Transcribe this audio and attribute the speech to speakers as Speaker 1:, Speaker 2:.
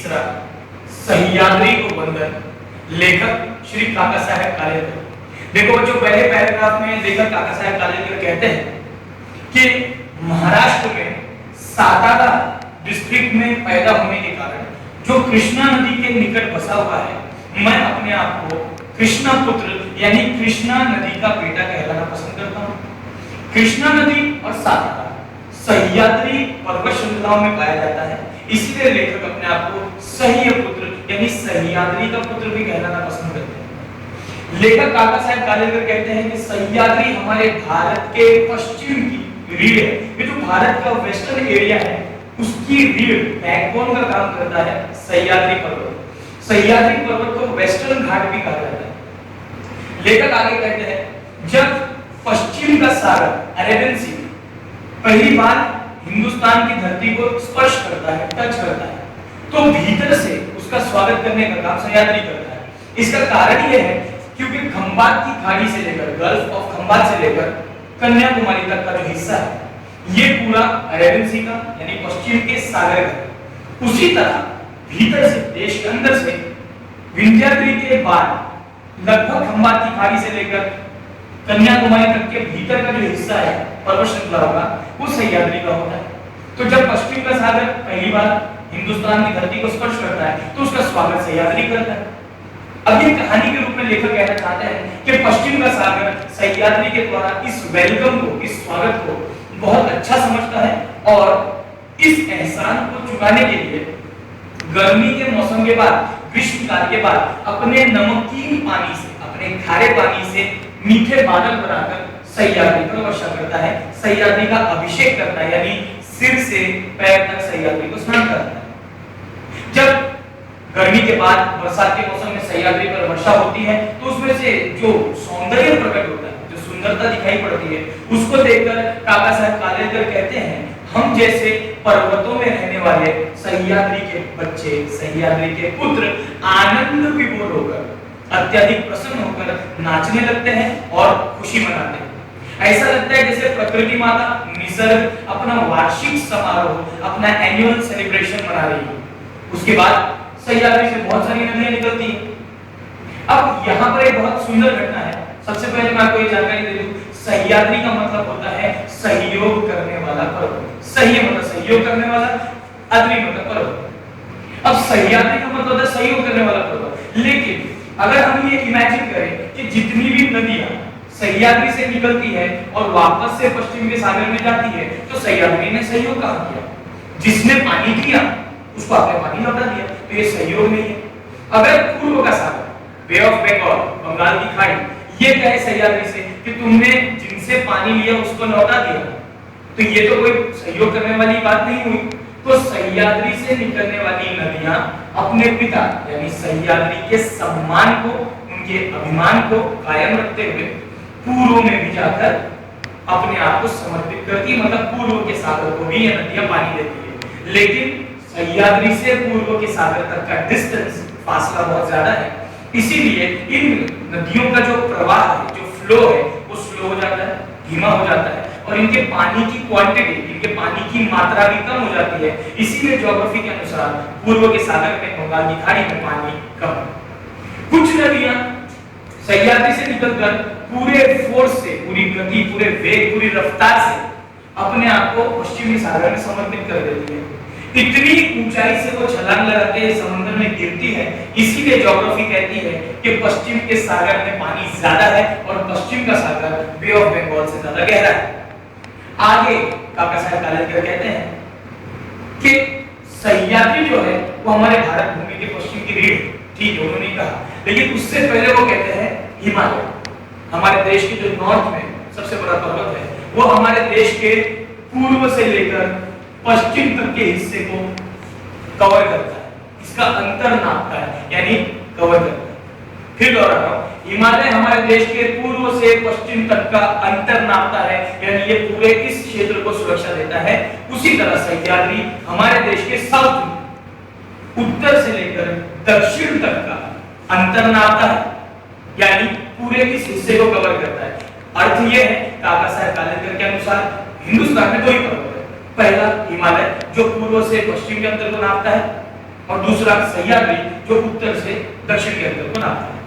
Speaker 1: तीसरा सह्याद्री को वंदन, लेखक श्री काका साहेब कालेलकर। देखो बच्चों, पहले पैराग्राफ में लेखक काका साहेब कालेलकर कहते हैं कि महाराष्ट्र में सातारा डिस्ट्रिक्ट में पैदा होने के कारण जो कृष्णा नदी के निकट बसा हुआ है, मैं अपने आप को कृष्णा पुत्र यानी कृष्णा नदी का बेटा कहलाना पसंद करता हूँ। कृष्णा नदी और सातारा सह्याद्री पर्वत श्रृंखलाओं में पाया जाता है, इसलिए लेखक अपने आप को सह्य पुत्र यानी सह्याद्री का पुत्र भी कहलाना पसंद करते हैं। लेखक काका साहेब कालेलकर कहते हैं कि सह्याद्री हमारे भारत के पश्चिम की रीढ़ है। ये जो भारत का वेस्टर्न एरिया है उसकी रीढ़ बैकबोन का काम करता है सह्याद्री पर्वत। सह्याद्री पर्वत को वेस्टर्न घाट भी कहा जाता है। लेखक आगे कहते हैं जब पश्चिम का सागर अरेबियन सी पहली बार हिंदुस्तान की धरती को स्पर्श करता है, टच करता है, तो भीतर से उसका स्वागत करने का काम सह्याद्री करता है। इसका कारण यह है क्योंकि खंबात की खाड़ी से लेकर गल्फ ऑफ खंबात से लेकर कन्याकुमारी तक का जो हिस्सा है ये पूरा अरेबियन सी का यानी पश्चिम के सागर का। उसी तरह भीतर से देश के अंदर से विंध्याद्री के बाद लगभग खंबात की खाड़ी से लेकर कन्याकुमारी तक के भीतर का जो हिस्सा है पर्वत श्रृंखला का वो सह्याद्री का होता है। तो जब पश्चिम का सागर पहली बार हिंदुस्तान की धरती को स्पर्श करता है तो उसका स्वागत सह्याद्री करता है। अब ये कहानी के रूप में लेखक कहना चाहते हैं कि पश्चिम का सागर सह्याद्री के द्वारा इस वेलकम को, इस स्वागत को बहुत अच्छा समझता है और इस एहसान को चुकाने के लिए गर्मी के मौसम के बाद, ग्रीष्मकाल के बाद अपने नमकीन पानी से, अपने खारे पानी से मीठे बादल बनाकर सह्याद्री पर वर्षा करता है, सह्याद्री का अभिषेक करता है यानी सिर से पैर तक सह्याद्री को स्नान कराता है। जब गर्मी के बाद बरसात के मौसम में सह्याद्री पर वर्षा होती है तो उसमें से जो सौंदर्य प्रकट होता है, जो सुंदरता दिखाई पड़ती है, उसको देखकर काका साहब कालेलकर कहते हैं हम जैसे पर्वतों में रहने वाले सह्याद्री के बच्चे, सह्याद्री के पुत्र आनंद विभोर होकर, अत्यधिक प्रसन्न होकर नाचने लगते हैं और खुशी मनाते हैं। ऐसा लगता है जैसे प्रकृति माता, निसर्ग अपना वार्षिक समारोह, अपना एनुअल सेलिब्रेशन मना रही है। उसके बाद सह्याद्री से बहुत सारी नदियां निकलती हैं। अब यहाँ पर एक बहुत सुंदर घटना है। सबसे पहले मैं आपको ये जानकारी दे दूं, सह्याद्री का मतलब होता है सहयोग करने वाला पर्वत। सह्य मतलब सहयोग करने वाला, अद्री मतलब पर्वत। अब सह्याद्री का मतलब होता है सहयोग करने वाला पर्वत। लेकिन अगर हम ये इमेजिन करें कि जितनी भी नदियां सह्याद्री से निकलती है और वापस से पश्चिम के सागर में जाती है तो सह्याद्री ने सहयोग कहाँ किया? जिसने पानी दिया उसको आपने पानी लौटा दिया, तो ये सहयोग नहीं है। अगर पूर्व का सागर, बे ऑफ बंगाल, बंगाल की खाड़ी, ये कहे सह्याद्री से कि तुमने जिनसे पानी लिया उसको लौटा दिया, तो ये तो कोई सहयोग करने वाली बात नहीं हुई। तो सह्याद्री से निकलने वाली नदियां अपने पिता यानी सह्याद्री के सम्मान को, उनके अभिमान को कायम रखते हुए पूर्व में भी जाकर अपने आप को समर्पित करती, मतलब पूर्व के सागर को भी ये नदियां पानी देती है। लेकिन सह्याद्री से पूर्व के सागर तक का डिस्टेंस, फासला बहुत ज्यादा है, इसीलिए इन नदियों का जो प्रवाह है, जो फ्लो है, वो स्लो हो जाता है, धीमा हो जाता है और इनके पानी की क्वांटिटी, इनके पानी की मात्रा भी कम हो जाती है। इसीलिए ज्योग्राफी के अनुसार पूर्व के सागर में, बंगाल की खाड़ी में पानी कम है। कुछ नदियां सह्याद्री से निकलकर पूरे फोर्स से, पूरी गति, पूरे वेग, पूरी रफ्तार से अपने आप को पश्चिमी सागर में समर्पित कर देती है। इतनी ऊंचाई से वो छलांग लगाते समुद्र में गिरती है। इसीलिए ज्योग्राफी कहती है कि पश्चिम के सागर में पानी ज्यादा है और पश्चिम का सागर बे ऑफ बंगाल से ज्यादा गहरा है। आगे काका साहब कालेलकर कहते हैं कि सह्याद्री जो है वो हमारे भारत भूमि के पश्चिम की रीढ़, ठीक है, उन्होंने कहा, लेकिन उससे पहले वो कहते हैं हिमालय हमारे देश के जो नॉर्थ में सबसे बड़ा पर्वत है, वो हमारे देश के पूर्व से लेकर पश्चिम तक के हिस्से को कवर करता है, इसका अंतर नापता है यानी कवर करता है। फिर दोहराता हूं, हिमालय हमारे देश के पूर्व से पश्चिम तक का अंतर नापता है यानी ये पूरे इस क्षेत्र को सुरक्षा देता है। उसी तरह सह्याद्री हमारे देश के साउथ में, उत्तर से लेकर दक्षिण तक का अंतर नापता है यानी पूरे इस हिस्से को कवर करता है। अर्थ यह है काका साहब कालेलकर के अनुसार हिंदुस्तान में दो ही पर्वत है, पहला हिमालय जो पूर्व से पश्चिम के अंतर को नापता है और दूसरा सह्याद्री जो उत्तर से दक्षिण के अंदर को नापता है।